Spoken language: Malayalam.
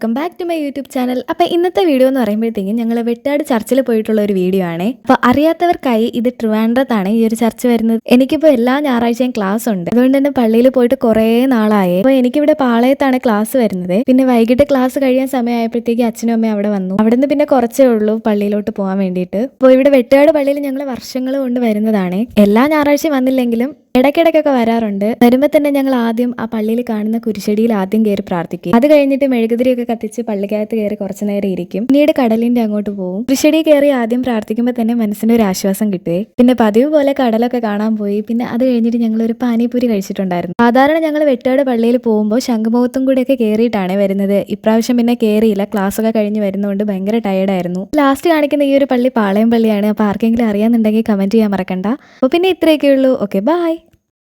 Welcome back to my YouTube channel. അപ്പോൾ ഇന്നത്തെ വീഡിയോ എന്ന് പറയുമ്പോഴത്തേക്കും ഞങ്ങൾ വെട്ടാട് ചർച്ചിൽ പോയിട്ടുള്ള ഒരു വീഡിയോ ആണ്. അപ്പോൾ അറിയാത്തവർക്കായി ഇത് ട്രിവാൻഡ്രത്താണ് ഈ ഒരു ചർച്ച് വരുന്നത്. എനിക്കിപ്പോൾ എല്ലാ ഞായറാഴ്ചയും ക്ലാസ് ഉണ്ട്, അതുകൊണ്ട് തന്നെ പള്ളിയിൽ പോയിട്ട് കുറേ നാളായി. അപ്പോൾ എനിക്കിവിടെ പാളയത്താണ് ക്ലാസ് വരുന്നത്. പിന്നെ വൈകിട്ട് ക്ലാസ് കഴിയാൻ സമയമായപ്പോഴത്തേക്ക് അച്ഛനും അമ്മയും അവിടെ വന്നു. അവിടെ നിന്ന് പിന്നെ കുറച്ചേ ഉള്ളൂ പള്ളിയിലോട്ട് പോകാൻ വേണ്ടിയിട്ട്. അപ്പോൾ ഇവിടെ വെട്ടാട് പള്ളിയിൽ ഞങ്ങൾ വർഷങ്ങൾ കൊണ്ട് വരുന്നതാണ്. എല്ലാ ഞായറാഴ്ചയും വന്നില്ലെങ്കിലും ഇടയ്ക്കിടയ്ക്കൊക്കെ വരാറുണ്ട്. വരുമ്പോൾ തന്നെ ഞങ്ങൾ ആദ്യം ആ പള്ളിയിൽ കാണുന്ന കുരിശടിയിൽ ആദ്യം കയറി പ്രാർത്ഥിക്കും. അത് കഴിഞ്ഞിട്ട് മെഴുകുതിരിയൊക്കെ കത്തിച്ച് പള്ളിക്കകത്ത് കയറി കുറച്ചു നേരം ഇരിക്കും. പിന്നീട് കടലിന്റെ അങ്ങോട്ട് പോകും. കുരിശടി കയറി ആദ്യം പ്രാർത്ഥിക്കുമ്പോൾ തന്നെ മനസ്സിന് ഒരു ആശ്വാസം കിട്ടുവേ. പിന്നെ പതിവ് പോലെ കടലൊക്കെ കാണാൻ പോയി. പിന്നെ അത് കഴിഞ്ഞിട്ട് ഞങ്ങൾ ഒരു പാനിപൂരി കഴിച്ചിട്ടുണ്ടായിരുന്നു. സാധാരണ ഞങ്ങൾ വെട്ടാട് പള്ളിയിൽ പോകുമ്പോൾ ശംഖുമുഖത്തും കൂടെയൊക്കെ കയറിയിട്ടാണ് വരുന്നത്. ഇപ്രാവശ്യം പിന്നെ കയറിയില്ല, ക്ലാസ് ഒക്കെ കഴിഞ്ഞ് വരുന്നതുകൊണ്ട് ഭയങ്കര ടയർഡായിരുന്നു. ലാസ്റ്റ് കാണിക്കുന്ന ഈ ഒരു പള്ളി പാളയം പള്ളിയാണ്. അപ്പോൾ ആർക്കെങ്കിലും അറിയാന്നുണ്ടെങ്കിൽ കമന്റ് ചെയ്യാൻ മറക്കണ്ട. അപ്പോൾ പിന്നെ ഇത്രയൊക്കെ ഉള്ളൂ. Okay, by.